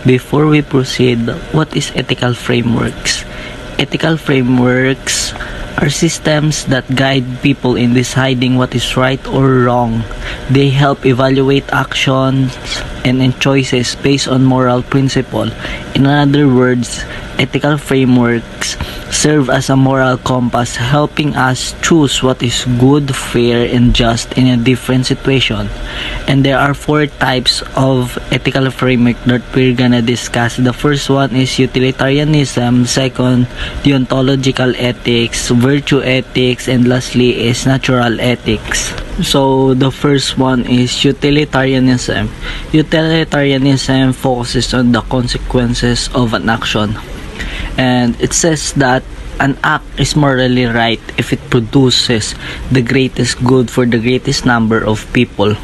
Before we proceed, what is ethical frameworks? Ethical frameworks are systems that guide people in deciding what is right or wrong. They help evaluate actions and choices based on moral principle. In other words, ethical frameworks serve as a moral compass, helping us choose what is good, fair, and just in a different situation. And there are 4 types of ethical framework that we're gonna discuss. The first one is utilitarianism, second, deontological ethics, virtue ethics, and lastly is natural ethics. So the first one is utilitarianism. Utilitarianism focuses on the consequences of an action. And it says that an act is morally right if it produces the greatest good for the greatest number of people.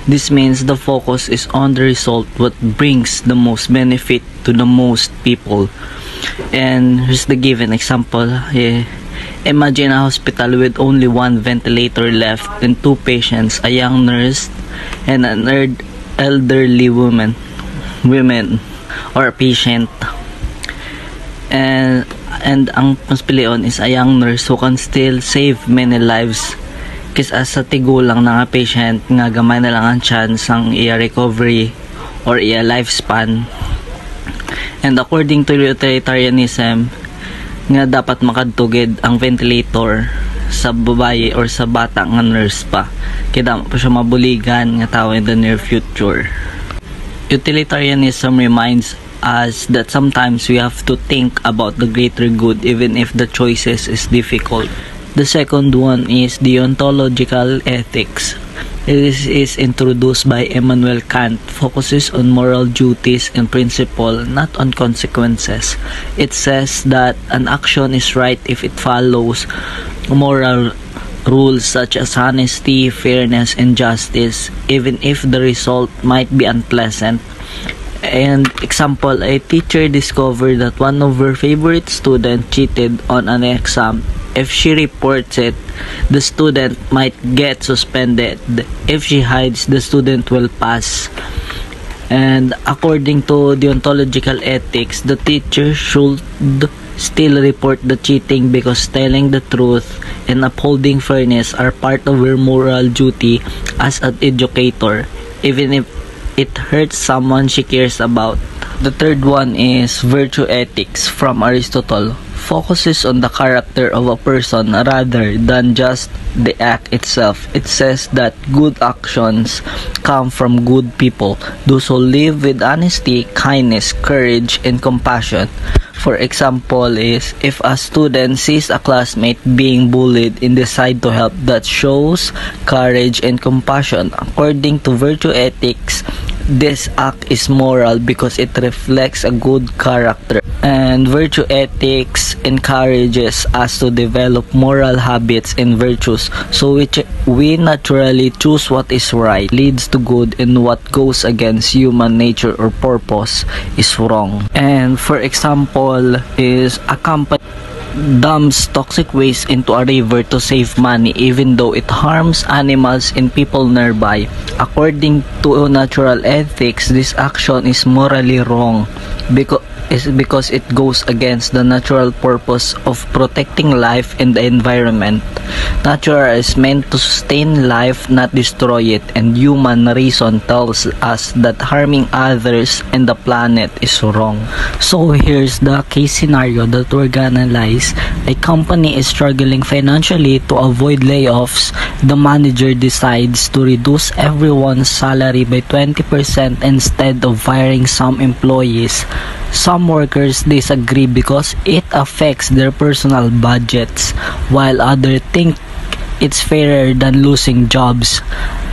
This means the focus is on the result, what brings the most benefit to the most people. And here's the given example. Imagine a hospital with only 1 ventilator left and 2 patients, a young nurse and an elderly woman or patient. And ang mas pilion is a young nurse who can still save many lives kisa sa tigulang na nga patient nga gamay na lang ang chance ang iya recovery or iya lifespan. And according to utilitarianism nga dapat makadtugid ang ventilator sa babae or sa bata nga nurse pa kaya pa siya mabuligan nga tao in the near future. Utilitarianism reminds us that sometimes we have to think about the greater good even if the choices is difficult. The second one is deontological ethics. This is introduced by Immanuel Kant, focuses on moral duties and principle, not on consequences. It says that an action is right if it follows moral rules such as honesty, fairness, and justice, even if the result might be unpleasant. And example, a teacher discovered that one of her favorite students cheated on an exam. If she reports it, the student might get suspended. If she hides, the student will pass. And according to deontological ethics, the teacher should still report the cheating because telling the truth and upholding fairness are part of her moral duty as an educator, even if it hurts someone she cares about. The third one is virtue ethics from Aristotle. Focuses on the character of a person rather than just the act itself. It says that good actions come from good people, those who live with honesty, kindness, courage, and compassion. For example is, if a student sees a classmate being bullied and decide to help, that shows courage and compassion. According to virtue ethics, this act is moral because it reflects a good character. And virtue ethics encourages us to develop moral habits and virtues, so we naturally choose what is right, leads to good, and what goes against human nature or purpose is wrong. And for example is a company dumps toxic waste into a river to save money even though it harms animals and people nearby. According to natural ethics, this action is morally wrong because it goes against the natural purpose of protecting life and the environment. Nature is meant to sustain life, not destroy it, and human reason tells us that harming others and the planet is wrong. So here's the case scenario that we're gonna analyze. A company is struggling financially. To avoid layoffs, the manager decides to reduce everyone's salary by 20% instead of firing some employees. Some workers disagree because it affects their personal budgets, while others think it's fairer than losing jobs.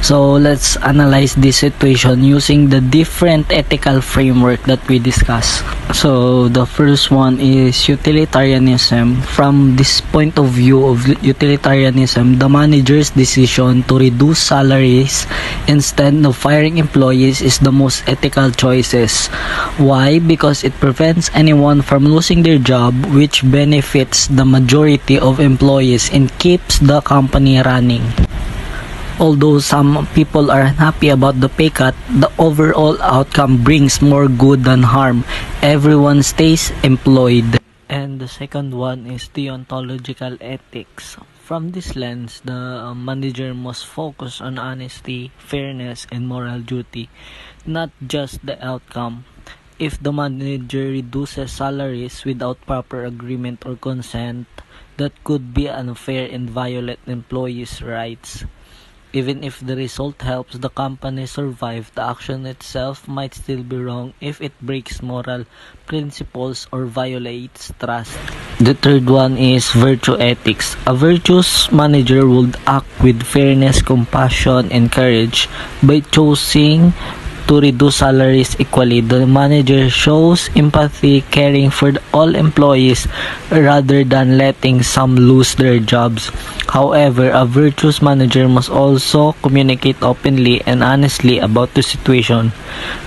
So let's analyze this situation using the different ethical framework that we discussed. So the first one is utilitarianism. From this point of view of utilitarianism, the manager's decision to reduce salaries instead of firing employees is the most ethical choices. Why? Because it prevents anyone from losing their job, which benefits the majority of employees and keeps the company running. Although some people are unhappy about the pay cut, the overall outcome brings more good than harm. Everyone stays employed. And the second one is deontological ethics. From this lens, the manager must focus on honesty, fairness, and moral duty, not just the outcome. If the manager reduces salaries without proper agreement or consent, that could be unfair and violate employees' rights. Even if the result helps the company survive, the action itself might still be wrong if it breaks moral principles or violates trust. The third one is virtue ethics. A virtuous manager would act with fairness, compassion, and courage. By choosing to reduce salaries equally, the manager shows empathy, caring for all employees rather than letting some lose their jobs. However, a virtuous manager must also communicate openly and honestly about the situation.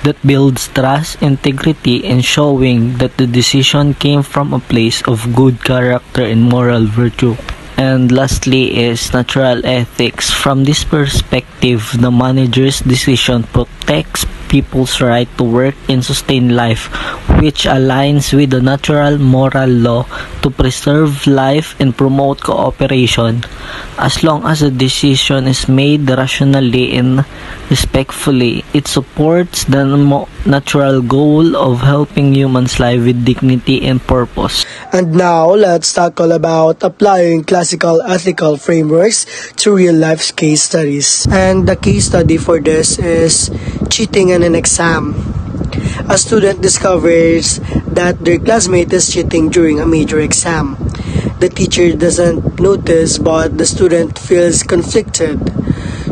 That builds trust, integrity, and showing that the decision came from a place of good character and moral virtue. And lastly is natural ethics. From this perspective, the manager's decision protects people's right to work and sustain life, which aligns with the natural moral law to preserve life and promote cooperation. As long as the decision is made rationally and respectfully, it supports the natural goal of helping humans live with dignity and purpose. And now, let's tackle about applying classical ethical frameworks to real-life case studies. And the case study for this is cheating in an exam. A student discovers that their classmate is cheating during a major exam. The teacher doesn't notice, but the student feels conflicted.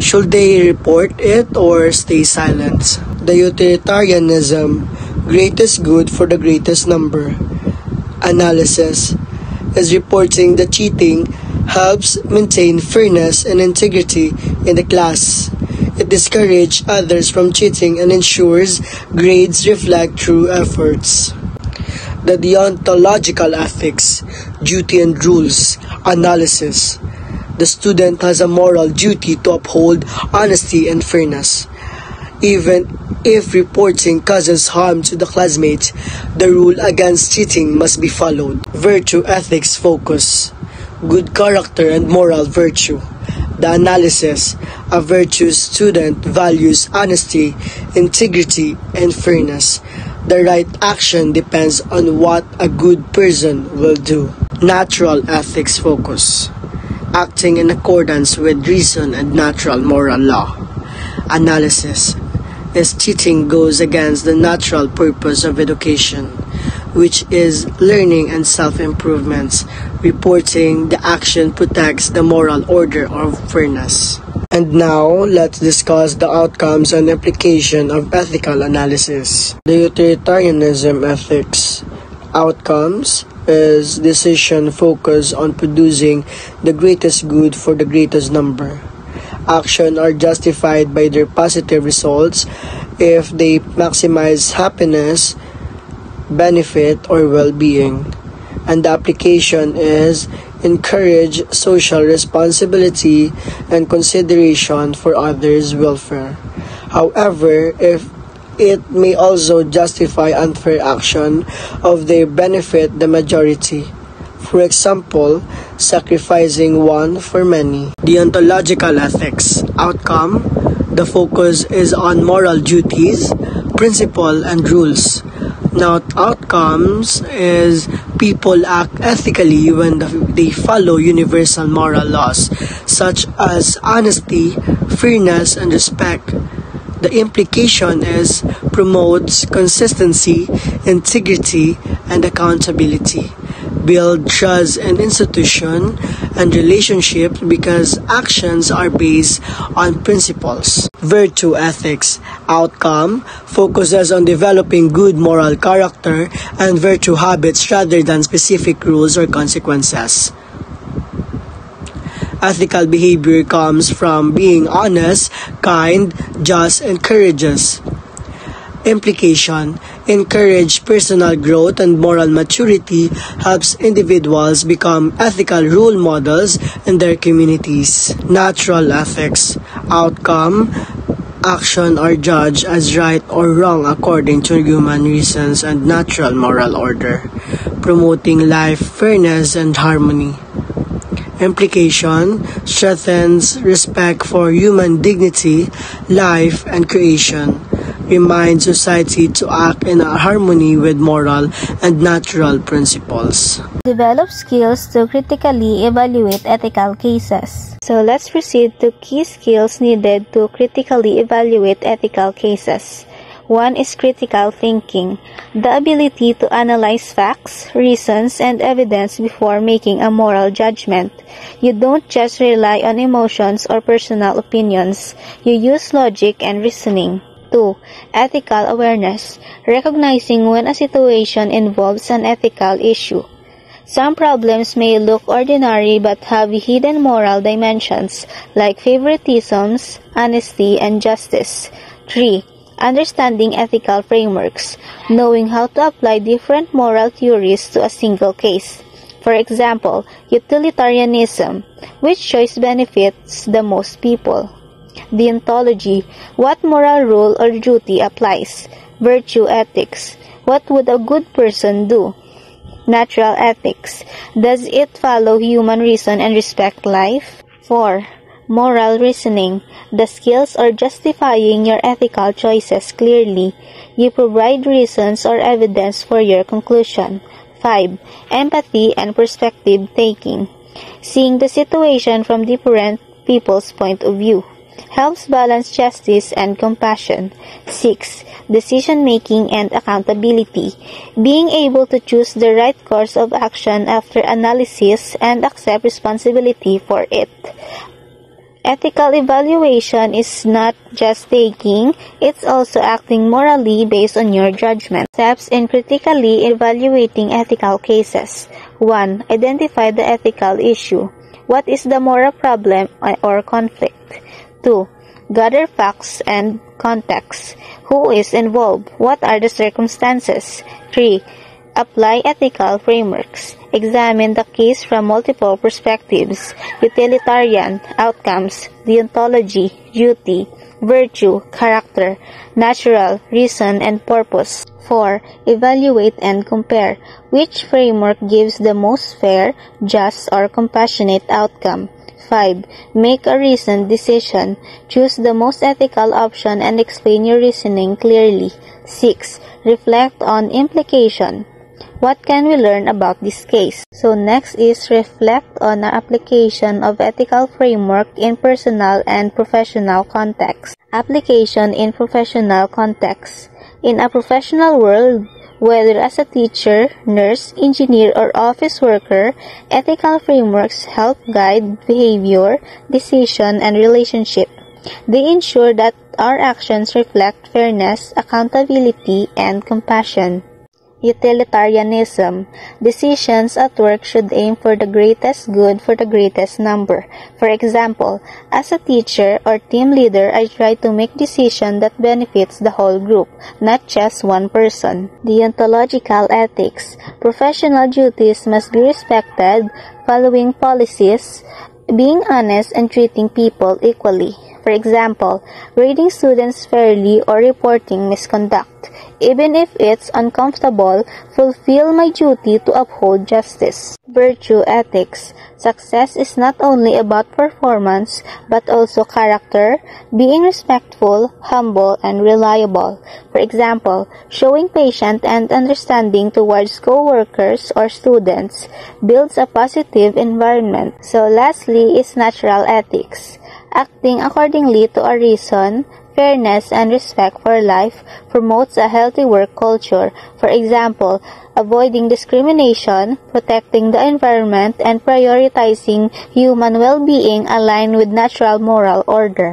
Should they report it or stay silent? The utilitarianism, greatest good for the greatest number analysis, is reporting that cheating helps maintain fairness and integrity in the class. It discourages others from cheating and ensures grades reflect true efforts. The deontological ethics, duty and rules analysis. The student has a moral duty to uphold honesty and fairness. Even if reporting causes harm to the classmate, the rule against cheating must be followed. Virtue ethics focus, good character and moral virtue. The analysis, a virtuous student values honesty, integrity, and fairness. The right action depends on what a good person will do. Natural ethics focus, acting in accordance with reason and natural moral law. Analysis, as cheating goes against the natural purpose of education, which is learning and self-improvement. Reporting the action protects the moral order of fairness. And now, let's discuss the outcomes and application of ethical analysis. The utilitarianism ethics outcomes is decision focused on producing the greatest good for the greatest number. Actions are justified by their positive results if they maximize happiness, benefit, or well-being. And the application is encourage social responsibility and consideration for others' welfare. However, if it may also justify unfair action of they benefit the majority. For example, sacrificing one for many. Deontological ethics outcome, the focus is on moral duties, principle, and rules. Now, outcomes is people act ethically when they follow universal moral laws such as honesty, fairness, and respect. The implication is promotes consistency, integrity, and accountability. Build trust in institution and relationships because actions are based on principles. Virtue ethics outcome focuses on developing good moral character and virtue habits rather than specific rules or consequences. Ethical behavior comes from being honest, kind, just, and courageous. Implication, encourage personal growth and moral maturity, helps individuals become ethical role models in their communities. Natural ethics. Outcome. Action are judged as right or wrong according to human reasons and natural moral order, promoting life, fairness, and harmony. Implication strengthens respect for human dignity, life, and creation, reminds society to act in harmony with moral and natural principles. Develop skills to critically evaluate ethical cases. So let's proceed to key skills needed to critically evaluate ethical cases. One is critical thinking, the ability to analyze facts, reasons, and evidence before making a moral judgment. You don't just rely on emotions or personal opinions. You use logic and reasoning. 2. Ethical awareness, recognizing when a situation involves an ethical issue. Some problems may look ordinary but have hidden moral dimensions like favoritisms, honesty, and justice. 3. Understanding ethical frameworks, knowing how to apply different moral theories to a single case. For example, utilitarianism, which choice benefits the most people. Deontology, what moral rule or duty applies. Virtue ethics, what would a good person do. Natural ethics, does it follow human reason and respect life? 4. Moral reasoning, the skills or justifying your ethical choices clearly. You provide reasons or evidence for your conclusion. 5. Empathy and perspective taking, seeing the situation from different people's point of view. Helps balance justice and compassion. 6. Decision-making and accountability, being able to choose the right course of action after analysis and accept responsibility for it. Ethical evaluation is not just taking, it's also acting morally based on your judgment. Steps in critically evaluating ethical cases. 1. Identify the ethical issue. What is the moral problem or conflict? 2. Gather facts and context. Who is involved? What are the circumstances? 3. Apply ethical frameworks. Examine the case from multiple perspectives: utilitarian, outcomes, deontology, duty, virtue, character, natural, reason, and purpose. 4. Evaluate and compare. Which framework gives the most fair, just, or compassionate outcome? 5. Make a reasoned decision. Choose the most ethical option and explain your reasoning clearly. 6. Reflect on implication. What can we learn about this case? So next is reflect on the application of ethical framework in personal and professional context. Application in professional context. In a professional world, whether as a teacher, nurse, engineer, or office worker, ethical frameworks help guide behavior, decision, and relationship. They ensure that our actions reflect fairness, accountability, and compassion. Utilitarianism. Decisions at work should aim for the greatest good for the greatest number. For example, as a teacher or team leader, I try to make decisions that benefits the whole group, not just one person. Deontological ethics. Professional duties must be respected, following policies, being honest, and treating people equally. For example, grading students fairly or reporting misconduct. Even if it's uncomfortable, fulfill my duty to uphold justice. Virtue ethics. Success is not only about performance, but also character, being respectful, humble, and reliable. For example, showing patience and understanding towards co-workers or students builds a positive environment. So lastly is natural ethics. Acting accordingly to a reason, fairness, and respect for life promotes a healthy work culture. For example, avoiding discrimination, protecting the environment, and prioritizing human well-being align with natural moral order.